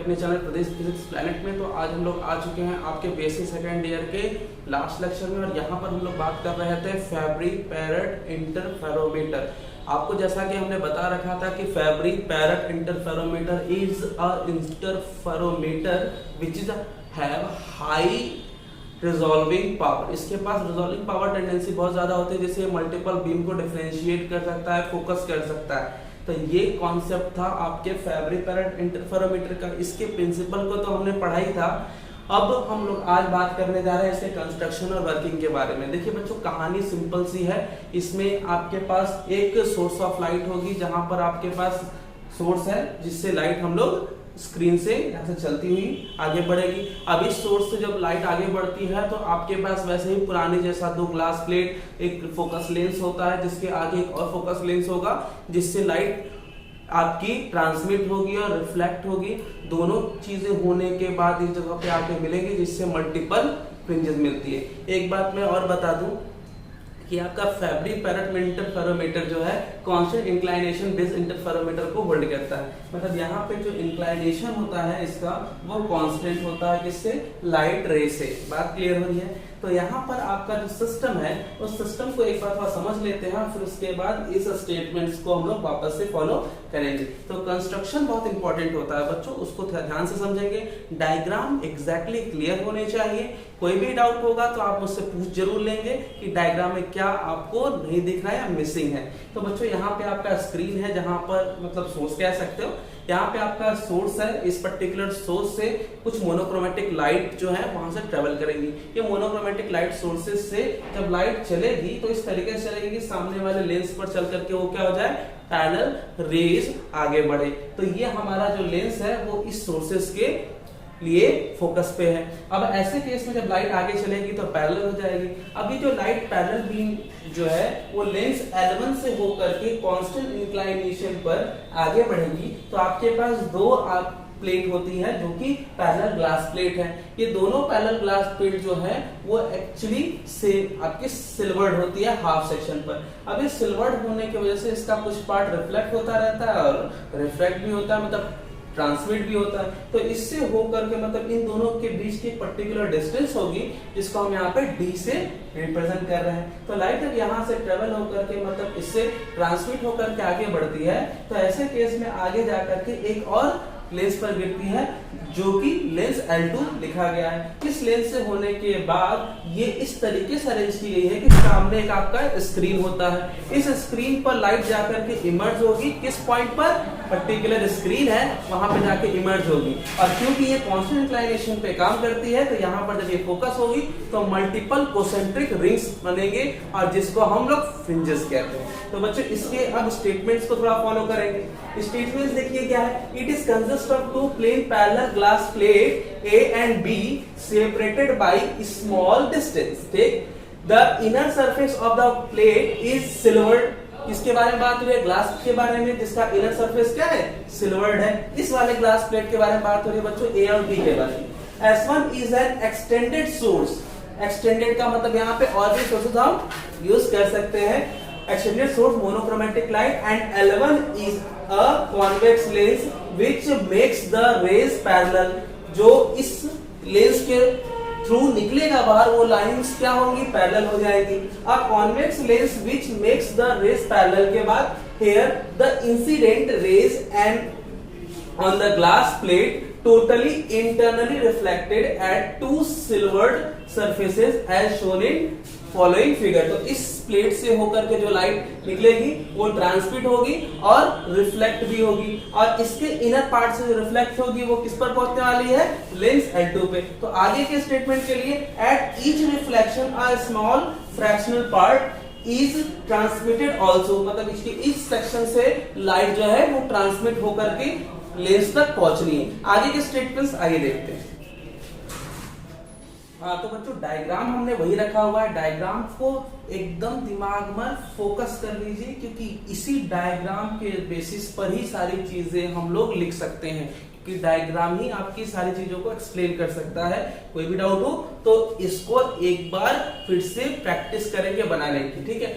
अपने चैनल प्रदेश physics planet में। तो आज हम लोग आ चुके हैं आपके बेसिक सेकेंड ईयर के लास्ट लेक्चर में, और यहाँ पर हम लोग बात कर रहे थे फैब्री पैरेट इंटरफेरोमीटर। आपको जैसा कि हमने बता रखा था कि Fabry Perot interferometer is a interferometer which is have high resolving power. इसके पास रिजॉल्विंग पावर टेंडेंसी बहुत ज्यादा होती है, जिससे मल्टीपल बीम को डिफरेंशिएट कर सकता है, फोकस कर सकता है। तो ये कॉन्सेप्ट था आपके फैब्री पैरेट इंटरफेरोमीटर का। इसके प्रिंसिपल को तो हमने पढ़ा ही था। अब हम लोग आज बात करने जा रहे हैं इसके कंस्ट्रक्शन और वर्किंग के बारे में। देखिए बच्चों, कहानी सिंपल सी है। इसमें आपके पास एक सोर्स ऑफ लाइट होगी, जहां पर आपके पास सोर्स है जिससे लाइट हम लोग स्क्रीन से यहाँ से चलती हुई आगे बढ़ेगी। अब इस सोर्स से जब लाइट आगे बढ़ती है तो आपके पास वैसे ही पुराने जैसा दो ग्लास प्लेट, एक फोकस लेंस होता है, जिसके आगे एक और फोकस लेंस होगा, जिससे लाइट आपकी ट्रांसमिट होगी और रिफ्लेक्ट होगी। दोनों चीजें होने के बाद इस जगह पे आके मिलेंगी, जिससे मल्टीपल फ्रिंजेस मिलती है। एक बात मैं और बता दूं कि आपका फैब्री पैरेट इंटरफेरोमीटर जो है कांस्टेंट इंक्लाइनेशन बेस्ड इंटरफेरोमीटर को होल्ड करता है। मतलब यहाँ पे जो इंक्लाइनेशन होता है इसका वो कांस्टेंट होता है, किससे? लाइट रे से। बात क्लियर हो रही है? तो यहाँ पर आपका जो सिस्टम है उस सिस्टम को एक बार थोड़ा समझ लेते हैं, फिर उसके बाद इस स्टेटमेंट्स को हम लोग वापस से फॉलो करेंगे। तो कंस्ट्रक्शन बहुत इंपॉर्टेंट होता है बच्चों, उसको ध्यान से समझेंगे। डायग्राम एग्जैक्टली क्लियर होने चाहिए। कोई भी डाउट होगा तो आप मुझसे पूछ जरूर लेंगे कि डायग्राम में क्या आपको नहीं दिख रहा है या मिसिंग है। तो बच्चों यहाँ पे आपका स्क्रीन है, जहां पर मतलब सोर्स कह सकते हो। यहाँ पे आपका सोर्स है, इस पर्टिकुलर सोर्स से कुछ मोनोक्रोमेटिक लाइट जो है वहां से ट्रेवल करेंगी। ये मोनोक्रोमेटिक लाइट सोर्सेज से जब लाइट चलेगी तो इस तरीके से चलेगी कि सामने वाले लेंस पर चल करके वो क्या हो जाए, पैरेलल रेज आगे बढ़े। तो ये हमारा जो लेंस है वो इस सोर्सेज के लिए फोकस पे है। अब ऐसे केस में जब लाइट आगे चलेगी तो पैरेलल हो जाएगी। अभी जो लाइट पैरेलल बीम जो है वो लेंस L1 से होकर के कांस्टेंट इंक्लाइनेशन पर आगे बढ़ेगी। तो आपके पास दो प्लेट होती है जो कि पैरेलल ग्लास प्लेट है। ये दोनों पैरेलल ग्लास प्लेट जो है वो एक्चुअली से आपकी सिल्वर्ड होती है हाफ सेक्शन पर। अब ये सिल्वर्ड होने की वजह से इसका कुछ पार्ट रिफ्लेक्ट होता रहता है और रिफ्लेक्ट भी होता है, मतलब ट्रांसमिट भी होता है। तो इससे होकर के मतलब इन दोनों के बीच की पर्टिकुलर डिस्टेंस होगी, जिसको हम यहाँ पे D से रिप्रेजेंट कर रहे हैं। तो लाइट जब यहाँ से ट्रेवल होकर के मतलब इससे ट्रांसमिट होकर के आगे बढ़ती है, तो ऐसे केस में आगे जाकर के एक और लेंस पर गिरती है, जो कि लेंस L2 लिखा गया है। इस लेंस से होने के बाद ये इस तरीके से अरेंज की गई है कि सामने एक आपका स्क्रीन होता है। इस स्क्रीन पर लाइट जाकर के इमर्ज होगी। किस पॉइंट पर? पर्टिकुलर स्क्रीन है वहां पे जाके इमर्ज होगी। और क्योंकि ये कांस्टेंट इंक्लाइनेशन पे काम करती है, तो यहाँ पर जब ये फोकस होगी तो मल्टीपल कोसेंट्रिक रिंग्स बनेंगे, और जिसको हम लोग फ्रिंजेस कहते हैं। तो बच्चों इसके अब स्टेटमेंट्स को थोड़ा फॉलो करेंगे। स्टेटमेंट्स देखिए क्या है। It is consist of two plane parallel glass plate A and B separated by small distance. ठीक, the inner surface of the plate is silvered. किसके बारे में बात हो रही है? ग्लास के बारे में, जिसका इनर सरफेस क्या है? सिल्वर्ड है। इस वाले ग्लास प्लेट के बारे में बात हो रही है बच्चों A और B के बारे में। S1 is an extended source. Extended का मतलब यहाँ पे और भी सोर्सेज हम यूज कर सकते हैं। Extended source monochromatic light and L1 is a convex lens which makes the rays parallel. जो इस लेंस के थ्रू निकलेगा बाहर, वो लाइंस क्या होंगी? पैरेलल हो जाएगी। अब convex lens which makes the rays parallel के बाद here the incident rays and on the glass plate totally internally reflected at two silvered surfaces as shown in following figure. तो इस प्लेट से होकर के जो लाइट निकलेगी वो ट्रांसमिट होगी और रिफ्लेक्ट भी होगी, और इसके इनर पार्ट से जो रिफ्लेक्ट होगी वो किस पर पहुंचने वाली है? लेंस L2 पे। तो आगे के स्टेटमेंट के लिए at each reflection a small fractional part is transmitted also, मतलब इसकी इस सेक्शन से लाइट जो है वो ट्रांसमिट होकर के लेंस तक पहुंचनी है। आगे के स्टेटमेंट्स आइए देखते हैं। तो बच्चों डायग्राम हमने वही रखा हुआ है। डायग्राम को एकदम दिमाग में फोकस कर लीजिए, क्योंकि इसी डायग्राम के बेसिस पर ही सारी चीजें हम लोग लिख सकते हैं, क्योंकि डायग्राम ही आपकी सारी चीजों को एक्सप्लेन कर सकता है। कोई भी डाउट हो तो इसको एक बार फिर से प्रैक्टिस करेंगे बनाने की, ठीक है।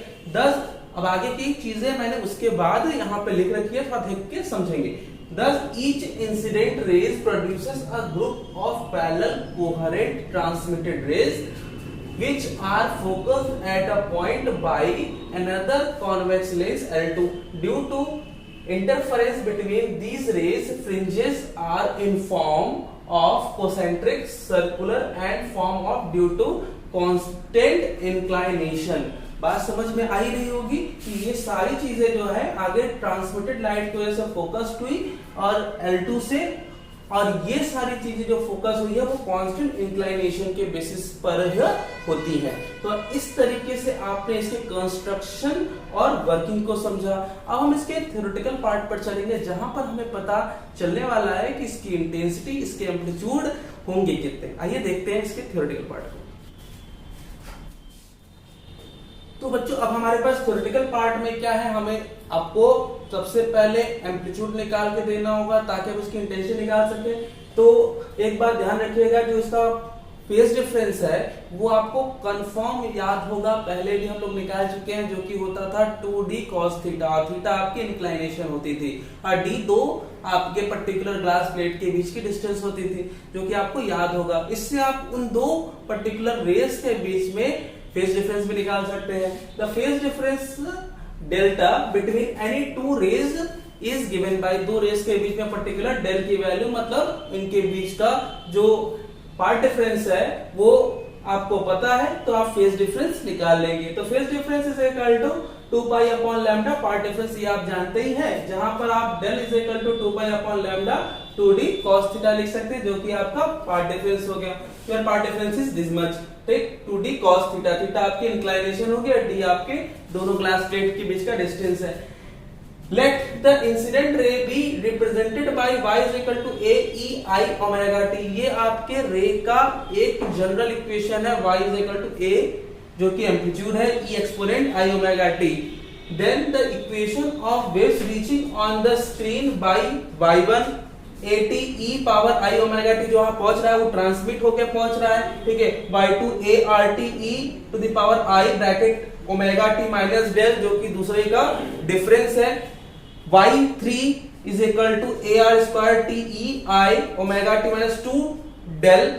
अब आगे की चीजें मैंने उसके बाद यहाँ पे लिख रखी है, थोड़ा देख के समझेंगे। Thus each incident rays produces a group of parallel coherent transmitted rays which are focused at a point by another convex lens L2. Due to interference between these rays, fringes are in form of concentric, circular and form of due to constant inclination. बात समझ में आई रही होगी कि ये सारी चीजें जो है आगे ट्रांसमिटेड लाइट की वजह से फोकस्ड हुई और L2 से, और ये सारी चीजें जो फोकस हुई है वो कांस्टेंट इंक्लाइनेशन के बेसिस पर होती है। तो इस तरीके से आपने इसके कंस्ट्रक्शन और वर्किंग को समझा। अब हम इसके थ्योरेटिकल पार्ट पर चलेंगे जहां पर हमें पता चलने वाला है कि इसकी इंटेंसिटी, इसके एम्पलीट्यूड होंगे कितने। आइए देखते हैं इसके थ्योरेटिकल पार्ट को। तो बच्चों अब हमारे पास थ्योरेटिकल पार्ट में क्या है, हमें आपको सबसे पहले एम्पलीट्यूड निकाल के देना होगा ताकि हम उसकी इंटेंसिटी निकाल सके। तो एक बात ध्यान रखिएगा, जो इसका फेज डिफरेंस है वो आपको कंफर्म याद होगा, पहले भी हम लोग निकाल चुके हैं, जो कि होता था 2d cos थीटा। थीटा आपकी इंक्लाइनेशन होती थी और d दो आपके पर्टिकुलर ग्लास प्लेट के बीच की डिस्टेंस होती थी, जो कि आपको याद होगा। इससे आप उन दो पर्टिकुलर रेस के बीच में फेज डिफरेंस भी निकाल सकते हैं। The phase difference delta between any two rays is given by, दो रेस के बीच में पर्टिकुलर डेल की वैल्यू, मतलब इनके बीच का जो पार्ट डिफरेंस है वो आपको पता है, तो आप फेज डिफरेंस निकाल लेंगे। तो phase difference is equal to 2 pi upon lambda, path difference ये आप जानते ही हैं, जहां पर आप del is equal to 2 pi upon lambda 2d cos theta लिख सकते हैं, जो कि आपका पार्ट डिफरेंस हो गया। Your path difference is this much, ठीक, 2d cos थीटा। थीटा आपकी इंक्लाइनेशन हो गया, d आपके दोनों ग्लास प्लेट के बीच का डिस्टेंस है। Let the incident ray be represented by y is equal to a e I omega t। ये आपके रे का एक जनरल इक्वेशन है, y is equal to a जो कि एम्पलीट्यूड है, e exponent I omega t। Then the equation of waves reaching on the screen by y1 at e power I omega t, जो पहुंच रहा है वो ट्रांसमिट होके पहुंच रहा है, ठीक है, y2 a rt e to the power I bracket omega t minus del, जो कि दूसरे का डिफरेंस है, y3 is equal to ar square t e I omega t minus 2 del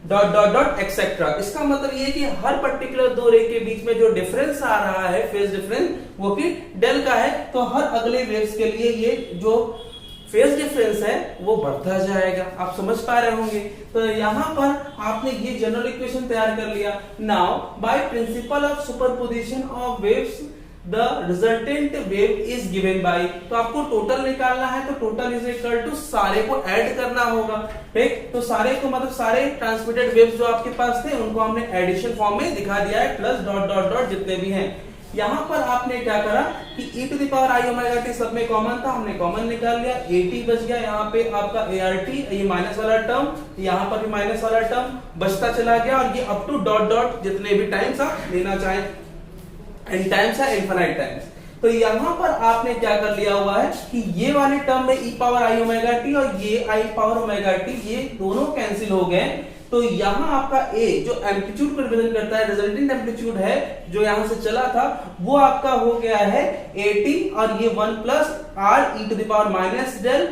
dot dot dot etcetera. इसका मतलब ये है कि हर पर्टिकुलर दो रे के बीच में जो डिफरेंस आ रहा है फेज डिफरेंस वो कि डेल का है, तो हर अगले वेव्स के लिए ये जो फेज डिफरेंस है वो बढ़ता जाएगा। आप समझ पा रहे होंगे। तो यहाँ पर आपने ये जनरल इक्वेशन तैयार कर लिया। Now by principle of superposition of waves the resultant wave is given by, तो आपको टोटल निकालना है, तो टोटल इज इक्वल टू सारे को ऐड करना होगा, ठीक। तो सारे को मतलब सारे ट्रांसमिटेड वेव्स जो आपके पास थे उनको हमने एडिशन फॉर्म में दिखा दिया है, प्लस डॉट डॉट डॉट जितने भी हैं। यहाँ पर आपने क्या करा कि e to the power I omega t सब में कॉमन था, हमने कॉमन निकाल लिया, at बच गया, यहाँ पे आपका art ये माइनस वाला टर्म, यहाँ पर भी माइनस वाला टर्म बचता चला गया, और ये अप टू डॉट डॉट जितने भी टाइम्स आप लेना चाहें, एन टाइम्स है इनफिनाइट टाइम्स। तो यहाँ पर आपने क्या कर लिया हुआ है कि ये वाले टर्म में e power I omega t और ये I पावर ओमेगा t ये दोनों कैंसिल हो गए। तो यहाँ आपका a जो एम्पलीट्यूड को रिप्रेजेंट करता है, रिजल्टेंट एम्पलीट्यूड है जो यहाँ से चला था, वो आपका हो गया है at, और ये 1 plus r e to the power minus del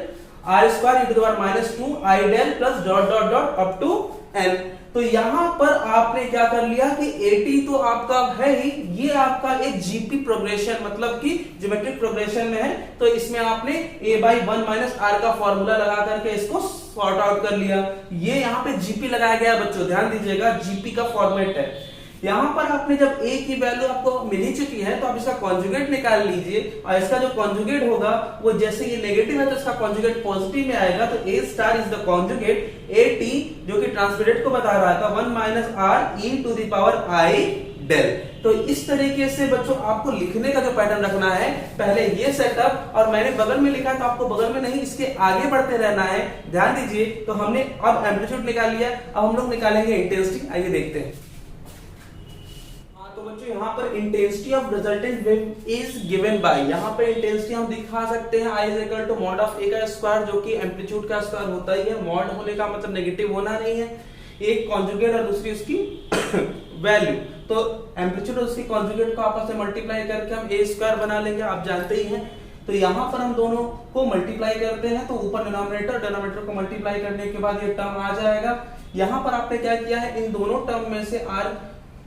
r square e to the power minus 2 i del plus dot dot dot up to n। तो यहाँ पर आपने क्या कर लिया कि at तो आपका है ही, ये आपका एक जीपी प्रोग्रेशन मतलब कि ज्योमेट्रिक प्रोग्रेशन में है, तो इसमें आपने a बाई 1 माइनस आर का फॉर्मूला लगा करके इसको सॉर्ट आउट कर लिया। ये यहाँ पे जीपी लगाया गया बच्चों, ध्यान दीजिएगा, जीपी का फॉर्मेट है। यहाँ पर आपने जब a की वैल्यू आपको मिल ही चुकी है तो आप इसका कॉन्जुगेट निकाल लीजिए, और इसका जो कॉन्जुगेट होगा वो जैसे ये नेगेटिव है तो इसका कॉन्जुगेट पॉजिटिव में आएगा, तो a star is the conjugate at जो कि ट्रांसमिटेड को बता रहा था 1 minus r e to the power I del. तो इस तरीके से बच्चों आपको लिखने का जो पैटर्न रखना है, पहले ये सेटअप, और मैंने बगल में लिखा तो आपको बगल में नहीं इसके आगे बढ़ते रहना है, ध्यान दीजिए। तो हमने अब एम्पलीट्यूड निकाल लिया, अब हम लोग निकालेंगे इंटेंसिटी। आइए देखते हैं। तो बच्चों यहाँ पर intensity of resultant wave is given by, यहाँ पे इंटेंसिटी हम दिखा सकते हैं I is equal to mod of a का स्क्वायर, जो कि एम्पलीट्यूड का स्क्वायर होता ही है। मॉड होने का मतलब नेगेटिव होना नहीं है, एक कॉन्जुगेट और दूसरी उसकी वैल्यू, तो एम्पलीट्यूड और उसकी कॉन्जुगेट को आपस में मल्टीप्लाई करके हम a स्क्वायर बना लेंगे, आप जानते ही हैं। तो यहाँ पर हम दोनों को मल्टीप्लाई करते हैं, तो ऊपर डिनोमिनेटर को मल्टीप्लाई करने के बाद ये टर्म आ जाएगा। यहाँ पर आपने क्या किया है, इन दोनों टर्म में से r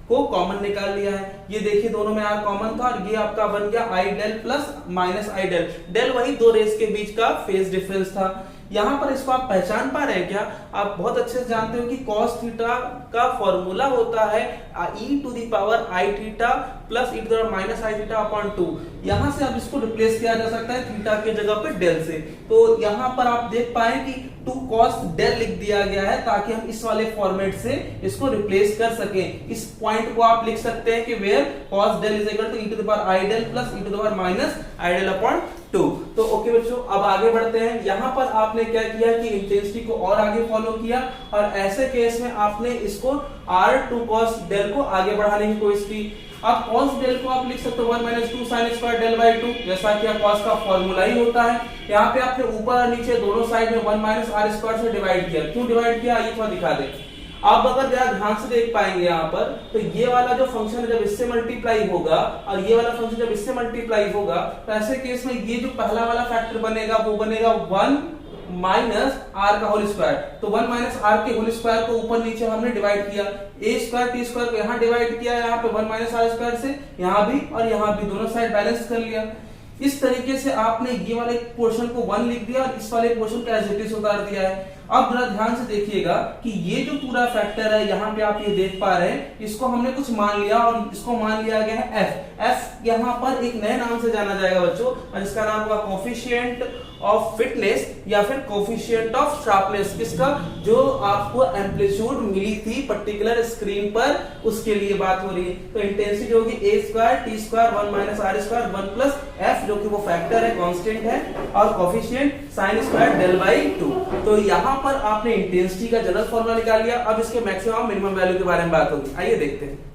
को कॉमन निकाल लिया है। ये देखिए दोनों में r कॉमन था और ये आपका बन गया आई del plus minus i del. Del वही दो रेस के बीच का फेज डिफरेंस था। यहाँ पर इसको आप पहचान पा रहे हैं क्या? आप बहुत अच्छे से जानते हो कि cos थीटा का फॉर्मूला होता है e to the power i theta plus e to the power minus i theta upon 2। यहाँ से अब इसको रिप्लेस किया जा सकता है थीटा के जगह पे डेल से। तो यहाँ पर आप देख पाए कि 2 cos डेल लिख दिया गया है ताकि हम इस वाले फॉर्मेट से इसको रिप्लेस कर सकें। इस पॉइंट को आप लिख सकते हैं कि where cos del is equal to e to the power i del plus e to the power minus i del upon 2। तो ओके बच्चों, अब आगे बढ़ते हैं। यहाँ पर आपने क्या किया कि इंटेंसिटी को और आगे फॉलो किया और ऐसे केस में आपने इसको r2 cos डेल को आगे बढ़ाने की कोशिश की। अब cos डेल को आप लिख सकते हो 1 minus 2 sine square del by 2, जैसा कि cos का फॉर्मूला ही होता है। यहाँ पे आपने ऊपर और नीचे दोनों साइड में 1 माइनस आर स्क्वायर से डिवाइड किया। क्यों डिवाइड किया ये थोड़ा दिखा दे। आप अगर जरा ध्यान से देख पाएंगे यहाँ पर, तो ये वाला जो फंक्शन है जब इससे मल्टीप्लाई होगा और ये वाला फंक्शन जब इससे मल्टीप्लाई होगा, तो ऐसे केस में ये जो पहला वाला फैक्टर बनेगा वो बनेगा 1 माइनस आर का होल स्क्वायर। तो 1 माइनस आर के होल स्क्वायर को ऊपर नीचे हमने डिवाइड किया, ए स्क्वायर टी स्क्वायर को यहाँ डिवाइड किया, यहाँ पे 1 माइनस आर स्क्वायर से यहाँ भी और यहाँ भी दोनों साइड बैलेंस कर लिया। इस तरीके से आपने ये वाले पोर्शन को 1 लिख दिया और इस वाले पोर्शन को एज इट इज उतार दिया है। अब जरा ध्यान से देखिएगा कि ये जो पूरा फैक्टर है यहाँ पे आप ये देख पा रहे हैं, इसको हमने कुछ मान लिया और इसको मान लिया गया है f। f यहाँ पर एक नए नाम से जाना जाएगा बच्चों, और इसका नाम होगा कोफिशिएंट ऑफ फिटनेस या फिर कोफिशिएंट ऑफ शार्पनेस। किसका? जो आपको एम्पलीट्यूड मिली थी पर्टिकुलर स्क्रीन पर, उसके लिए बात हो रही है। तो इंटेंसिटी होगी a square T square 1 minus are square 1 plus f, जो कि वो फैक्टर है, कांस्टेंट है, और coefficient sine square del by 2। तो यहाँ पर आपने इंटेंसिटी का जनरल फॉर्मूला निकाल लिया। अब इसके मैक्सिमम मिनिमम वैल्यू के बारे में बात होगी, आइए देखते हैं।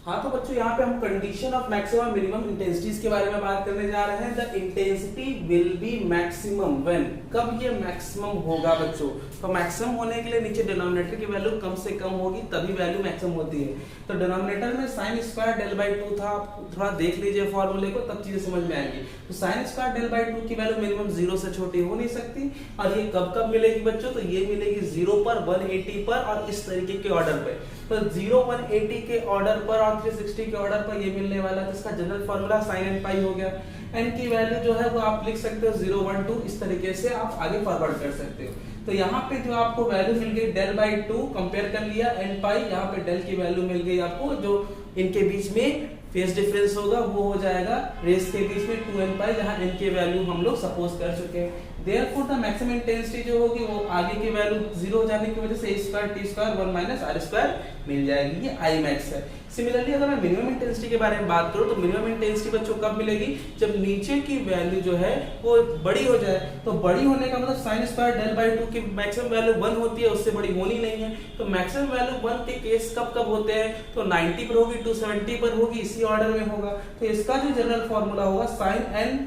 हाँ तो बच्चों यहाँ पे हम condition of maximum minimum intensities के बारे में बात करने जा रहे हैं। The intensity will be maximum when, कब ये मैक्सिमम होगा बच्चों? तो मैक्सिमम होने के लिए नीचे डिनोमिनेटर की वैल्यू कम से कम होगी तभी वैल्यू मैक्सिमम होती है। तो डिनोमिनेटर में साइन स्क्वायर डेल बाई 2 था, थोड़ा देख लीजिए फॉर्मूले को तब चीजें समझ में आएंगी। तो साइन स्क्वायर डेल बाई 2 की वैल्यू मिनिमम 0 से छोटी हो नहीं सकती। और ये कब कब मिलेगी बच्चों? तो ये मिलेगी 0 पर, 180 पर और इस तरीके के ऑर्डर पे। तो 0 180 के ऑर्डर पर और 360 के ऑर्डर पर ये मिलने वाला है। इसका जनरल फॉर्मूला sin n पाई हो गया। n की वैल्यू जो है वो आप लिख सकते हो 0 1 2, इस तरीके से आप आगे फॉरवर्ड कर सकते हो। तो यहाँ पे जो आपको वैल्यू मिल गई डेल बाई 2, कंपेयर कर लिया n पाई, यहाँ पे डेल की वैल्यू मिल गई आपको, जो इनके बीच में फेज डिफरेंस होगा वो हो जाएगा रेस के बीच में 2n पाई, जहाँ n की वैल्यू हम लोग सपोज कर चुके हैं। Therefore द मैक्सिमम इंटेंसिटी जो होगी वो आगे की वैल्यू 0 हो जाने की वजह से a square T square 1 minus are square मिल जाएगी, ये I मैक्स है। सिमिलरली अगर मैं मिनिमम इंटेंसिटी के बारे में बात करूं तो मिनिमम इंटेंसिटी बच्चों कब मिलेगी? जब नीचे की वैल्यू जो है वो बड़ी हो जाए। तो बड़ी होने का मतलब साइन स्क्वायर डेल बाई 2 की मैक्सिमम वैल्यू 1 होती है, उससे बड़ी होनी नहीं है। तो मैक्सिमम वैल्यू 1 के केस कब कब होते हैं? तो 90 पर होगी, 270 पर होगी, इसी ऑर्डर में होगा। तो इसका जो जनरल फॉर्मूला होगा sine n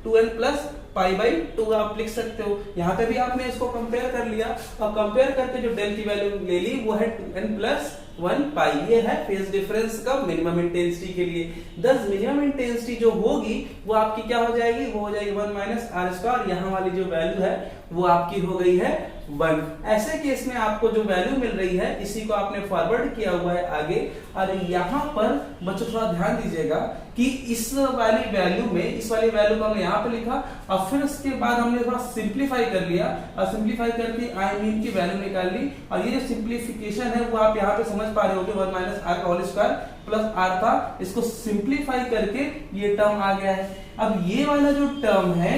2n plus pi by 2 आप लिख सकते हो। यहाँ पे भी आपने इसको कंपेयर कर लिया और कंपेयर करके जो डेल की वैल्यू ले ली वो है 2n प्लस 1 पाई। ये है फेज डिफरेंस का मिनिमम इंटेंसिटी के लिए। दस मिनिमम इंटेंसिटी जो होगी वो आपकी क्या हो जाएगी? वो हो जाएगी 1 माइनस आर स्क्वायर, यहाँ वाली जो वैल्यू है वो आपकी हो गई है 1। ऐसे केस में आपको जो वैल्यू मिल रही है इसी को आपने फॉरवर्ड किया हुआ है आगे। और यहाँ पर बच्चों थोड़ा ध्यान दीजिएगा कि इस वाली वैल्यू में, इस वाली वैल्यू को हमने यहाँ पे लिखा और फिर उसके बाद हमने थोड़ा सिंप्लीफाई कर लिया और सिंप्लीफाई करके आई मीन की वैल्यू निकाल ली। और ये जो सिंप्लीफिकेशन है वो आप यहाँ पे समझ पा रहे हो कि 1 माइनस आर का होल स्क्वायर प्लस आर था, इसको सिंप्लीफाई करके ये टर्म आ गया है। अब ये वाला जो टर्म है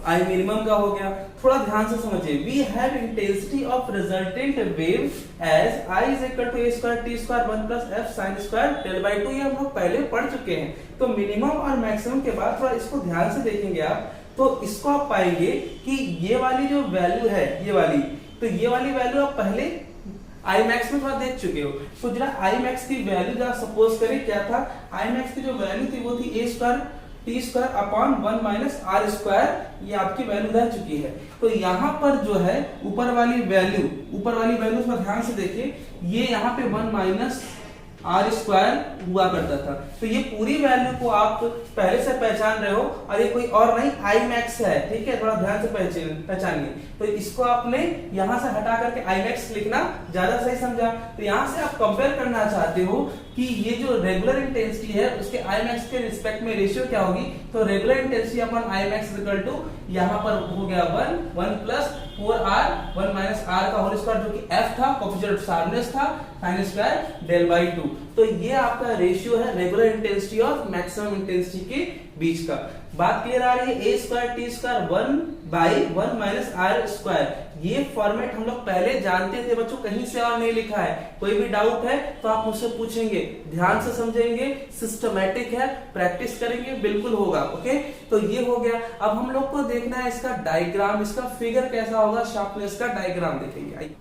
आई मिनिमम का हो गया। थोड़ा ध्यान से समझिए, we have intensity of resultant wave as i is equal to a square T square 1 plus f sin square del by 2। ये हम लोग पहले पढ़ चुके हैं। तो मिनिमम और मैक्सिमम के बाद थोड़ा इसको ध्यान से देखेंगे आप, तो इसको आप पाएंगे कि ये वाली जो वैल्यू है, ये वाली, तो ये वाली वैल्यू आप पहले आई मैक्स में थोड़ा देख चुके हो। तो जरा आई मैक्स की वैल्यू जरा सपोज करें क्या था? आई मैक्स की जो वैल्यू थी वो थी a square T square upon 1 minus are square, ये आपकी वैल्यू रह चुकी है। तो यहाँ पर जो है ऊपर वाली वैल्यू पर ध्यान से देखिए, ये यहाँ पे 1 माइनस आर स्क्वायर हुआ करता था। तो ये पूरी वैल्यू को आप पहले से पहचान रहे हो और ये कोई और नहीं आई मैक्स है, ठीक है, थोड़ा ध्यान से पहचानिए। तो इसको आपने यहां से हटा करके आई मैक्स लिखना ज्यादा सही समझा। तो यहां से आप कंपेयर करना चाहते हो कि ये जो रेगुलर इंटेंसिटी है उसके आई मैक्स के रिस्पेक्ट में रेशियो क्या होगी। तो regular intensity upon i max equal to यहां पर हो गया 1 प्लस 4r 1 माइनस r का होल स्क्वायर, जो कि f था, कोएफिशिएंट ऑफ शार्पनेस था, sin स्क्वायर डेल बाई 2। तो ये आपका रेशियो है रेगुलर इंटेंसिटी और मैक्सिमम इंटेंसिटी के बीच का। बात क्लियर आ रही है। a square t square 1 by 1 minus r square, ये फॉर्मेट हम लोग पहले जानते थे बच्चों, कहीं से और नहीं लिखा है। कोई भी डाउट है तो आप मुझसे पूछेंगे, ध्यान से समझेंगे, सिस्टमैटिक है, प्रैक्टिस करेंगे, बिल्कुल होगा। ओके, तो ये हो गया। अब हम लोग को देखना है इसका डायग्राम, इसका फिगर कैसा होगा, शार्पनेस का डायग्राम देखेंगे। आइए।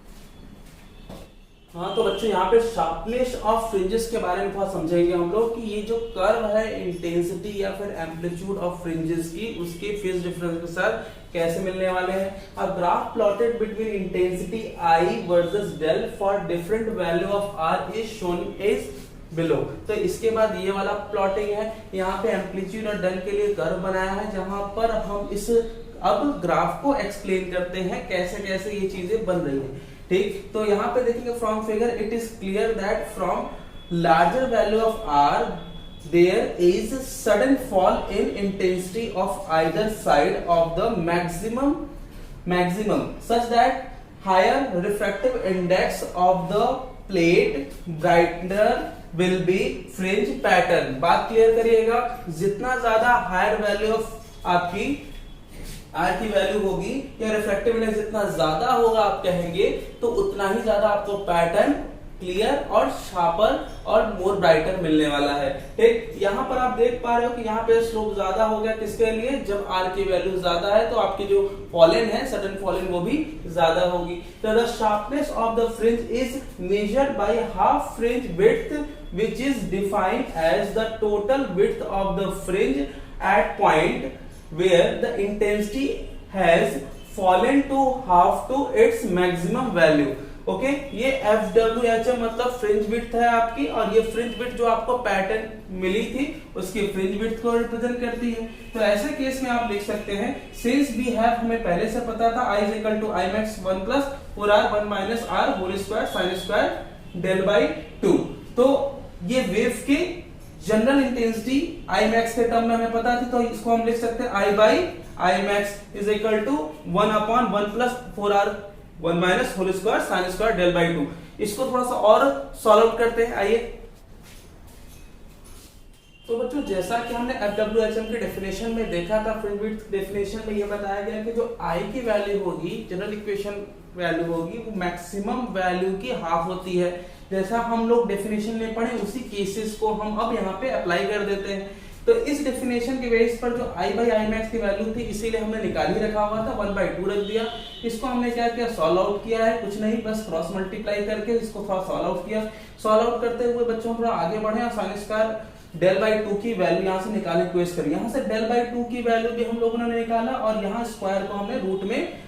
हाँ तो बच्चों यहाँ पे शार्पनेस ऑफ फ्रिंजेस के बारे में थोड़ा समझेंगे हम लोग कि ये जो कर्व है इंटेंसिटी या फिर एम्पलीट्यूड ऑफ फ्रिंजेस की, उसके फेज डिफरेंस के साथ कैसे मिलने वाले हैं। A graph plotted between intensity i versus del for different value of r is shown as below. तो इसके बाद ये वाला प्लॉटिंग है, यहाँ पे एम्पलीट्यूड और डेल के लिए कर्व बनाया है, जहां पर हम इस अब ग्राफ को एक्सप्लेन करते हैं कैसे कैसे ये चीजें बन रही हैं। ठीक, तो यहाँ पे देखेंगे from figure it is clear that from larger value of r there is sudden fall in intensity of either side of the maximum such that higher refractive index of the plate brighter will be fringe pattern. बात clear करिएगा, जितना ज्यादा higher value of आपकी r की value होगी या refractive index जितना ज्यादा होगा आप कहेंगे, तो उतना ही ज्यादा आपको पैटर्न क्लियर और शार्पर और मोर ब्राइटर मिलने वाला है। ठीक, यहाँ पर आप देख पा रहे हो कि यहाँ पे स्लोप ज्यादा हो गया, किसके लिए, जब आर की वैल्यू ज्यादा है तो आपकी जो फॉलन है, सडन फॉलन, वो भी ज्यादा होगी। तो the sharpness of the fringe is measured by half fringe width which is defined as the total width of the fringe at point where the intensity has fallen to half to its maximum value। Okay, ये FWHM मतलब fringe width है आपकी, और ये fringe width जो आपको pattern मिली थी उसकी फ्रिंज विड्थ को रिप्रेजेंट करती है। तो ऐसे केस में आप लिख सकते हैं सिंस वी हैव, हमें पहले से पता था I is equal to I max 1 plus 4R 1 minus R whole square sin square del by 2। तो ये वेव की जनरल इंटेंसिटी आई मैक्स के टर्म में हमें पता थी, तो इसको हम लिख सकते हैं I by I max is equal to 1 upon 1 plus 4R 1 minus whole square sine square del by 2। इसको थोड़ा सा और सॉल्व आउट करते हैं। आइए, तो बच्चों जैसा कि हमने FWHM की डेफिनेशन में देखा था, फ्रिंज विड्थ डेफिनेशन में ये बताया गया कि जो आई की वैल्यू होगी, जनरल इक्वेशन वैल्यू होगी, वो मैक्सिमम वैल्यू की हाफ होती है। जैसा हम लोग डेफिनेशन में पढ़े उसी केसेस को हम अब यहाँ पे अप्लाई कर देते हैं। तो इस डेफिनेशन के बेस पर जो आई बाई आई मैक्स की वैल्यू थी, इसीलिए हमने निकाल ही रखा हुआ था, 1/2 रख दिया। इसको हमने क्या किया, सॉल्व आउट किया है, कुछ नहीं, बस क्रॉस मल्टीप्लाई करके इसको थोड़ा सॉल्व आउट किया। सॉल्व आउट करते हुए बच्चों थोड़ा आगे बढ़े और साइन स्क्वायर डेल बाई 2 की वैल्यू यहाँ से निकालने की कोशिश करी। यहाँ से डेल बाई 2 की वैल्यू भी हम लोगों ने निकाला और यहाँ स्क्वायर को हमने रूट में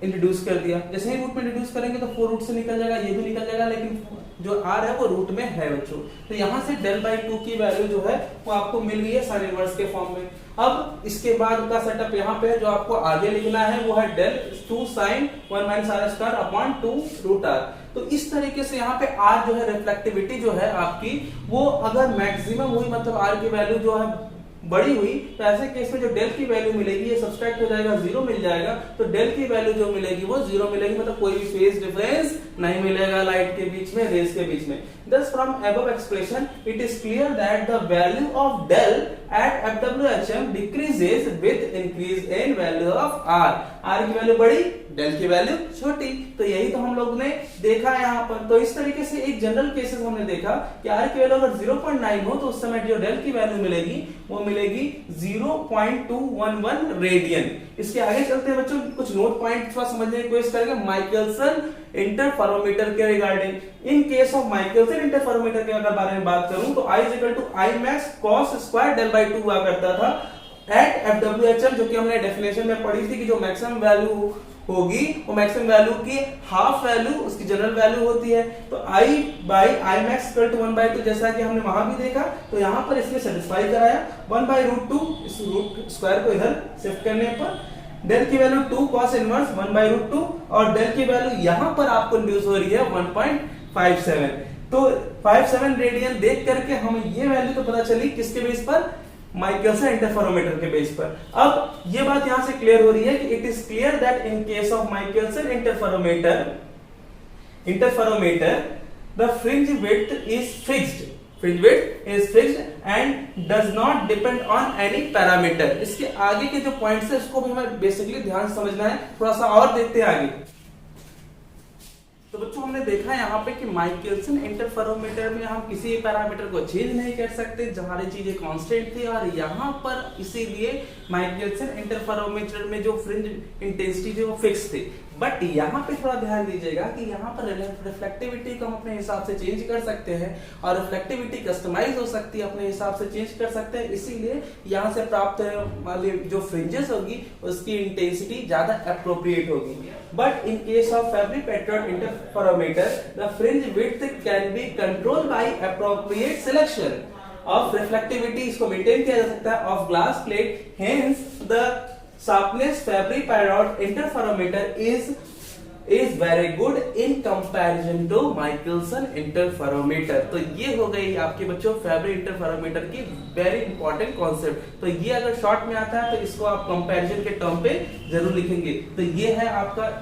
इंट्रोड्यूस कर दिया। जैसे ही रूट में इंट्रोड्यूस करेंगे तो 4 रूट से निकल जाएगा, ये भी निकल जाएगा, लेकिन जो आर है वो रूट में है बच्चों। तो यहाँ से डेल बाई 2 की वैल्यू जो है वो आपको मिल गई है साइन इनवर्स के फॉर्म में। अब इसके बाद का सेटअप यहाँ पे है, जो आपको आगे लिखना है वो है del 2 sine 1 minus are square upon 2 root r. तो इस तरीके से यहाँ पे आर जो है, रिफ्लेक्टिविटी जो है आपकी, वो अगर मैक्सिमम हुई, मतलब आर की वैल्यू जो है बड़ी हुई, तो ऐसे केस में जो डेल की वैल्यू मिलेगी ये सब्सट्रैक्ट हो जाएगा, 0 मिल जाएगा। तो डेल की वैल्यू जो मिलेगी वो 0 मिलेगी, मतलब कोई भी फेज डिफरेंस नहीं मिलेगा लाइट के बीच में, रेस के बीच में। Thus from above expression it is clear that the value of del at FWHM decreases with increase in value of R। R की वैल्यू बड़ी, डेल की वैल्यू छोटी। तो यही तो हम लोग ने देखा है यहाँ पर। तो इस तरीके से एक जनरल केसेस हमने देखा कि R की वैल्यू अगर 0.9 हो तो उस समय जो डेल की वैल्यू मिलेगी वो मिलेगी 0.211 रेडियन। इसके आगे चलते हैं बच्चों, कुछ नोट पॉइंट थोड़ा समझने की कोशिश करेंगे माइकलसन इंटरफेरोमीटर के regarding. In case of Michelson interferometer के अगर बारे में बात करूं तो I is equal to I max cos square del by 2 हुआ करता था एट FWHM, जो कि हमने डेफिनेशन में पढ़ी थी कि जो मैक्सिमम वैल्यू होगी वो मैक्सिमम वैल्यू की हाफ वैल्यू उसकी जनरल वैल्यू होती है। तो I by I max equal to 1/2 जैसा कि हमने वहां भी देखा, तो यहां पर इसमें सेटिस्फाई कराया 1/√2, इस रूट स्क्वायर को इधर शिफ्ट करने पर डेल की वैल्यू 2 cos इनवर्स 1/√2 और डेल की वैल्यू यहां पर आपको इंड्यूस हो रही है 1.57। तो 57 रेडियन देख करके हमें ये वैल्यू तो पता चली किसके बेस पर, माइकलसन इंटरफेरोमीटर के बेस पर। अब ये बात यहां से क्लियर हो रही है कि it is clear that in case of Michelson interferometer the fringe width is fixed, fringe width is fixed and does not depend on any parameter. इसके आगे के जो पॉइंट्स है उसको भी हमें बेसिकली ध्यान से समझना है, थोड़ा सा और देखते हैं आगे। तो बच्चों हमने देखा यहाँ पे कि माइकलसन इंटरफेरोमीटर में हम किसी भी पैरामीटर को चेंज नहीं कर सकते, सारी चीजें कांस्टेंट थी, और यहाँ पर इसीलिए माइकलसन इंटरफेरोमीटर में जो फ्रिंज इंटेंसिटी थी वो फिक्स थी। बट यहाँ पे थोड़ा ध्यान दीजिएगा कि यहाँ पर रिफ्लेक्टिविटी को हम अपने हिसाब से चेंज कर सकते हैं और रिफ्लेक्टिविटी कस्टमाइज हो सकती है, अपने हिसाब से चेंज कर सकते हैं। इसीलिए यहाँ से प्राप्त वाली जो फ्रिंजेस होगी उसकी इंटेंसिटी ज्यादा एप्रोप्रिएट होगी। But in case of Fabry Perot interferometer the fringe width can be controlled by appropriate selection of reflectivity, इसको मेंटेन किया जा सकता है of glass plate. Hence the sharpness Fabry Perot interferometer is very good in comparison to Michelson interferometer। तो ये हो गई आपके बच्चों फैब्री इंटरफेरोमीटर की वेरी इंपॉर्टेंट कॉन्सेप्ट। तो ये अगर शॉर्ट में आता है तो इसको आप कंपैरिजन के टर्म पे जरूर लिखेंगे। तो ये है आपका,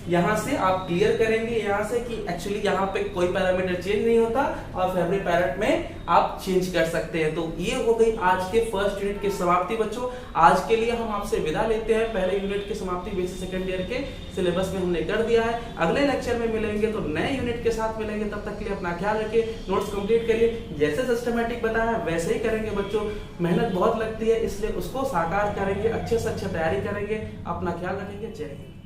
यहां से आप क्लियर करेंगे यहाँ से कि एक्चुअली यहाँ पे कोई पैरामीटर चेंज नहीं होता और फैब्री पैरेट में आप चेंज कर सकते हैं। तो ये हो गई आज के फर्स्ट यूनिट की समाप्ति बच्चों। आज के लिए हम आपसे विदा लेते हैं। पहले यूनिट की समाप्ति बेसिक सेकंड ईयर के सिलेबस में हमने कर दिया है। अगले लेक्चर में मिलेंगे तो नए यूनिट के साथ मिलेंगे। तब तक के लिए अपना ख्याल रखिए, नोट्स कंप्लीट करिए, जैसे सिस्टमैटिक बताया वैसे ही करेंगे बच्चों। मेहनत बहुत लगती है इसलिए उसको साकार करेंगे, अच्छे से अच्छे तैयारी करेंगे। अपना ख्याल रखेंगे। जय हिंद।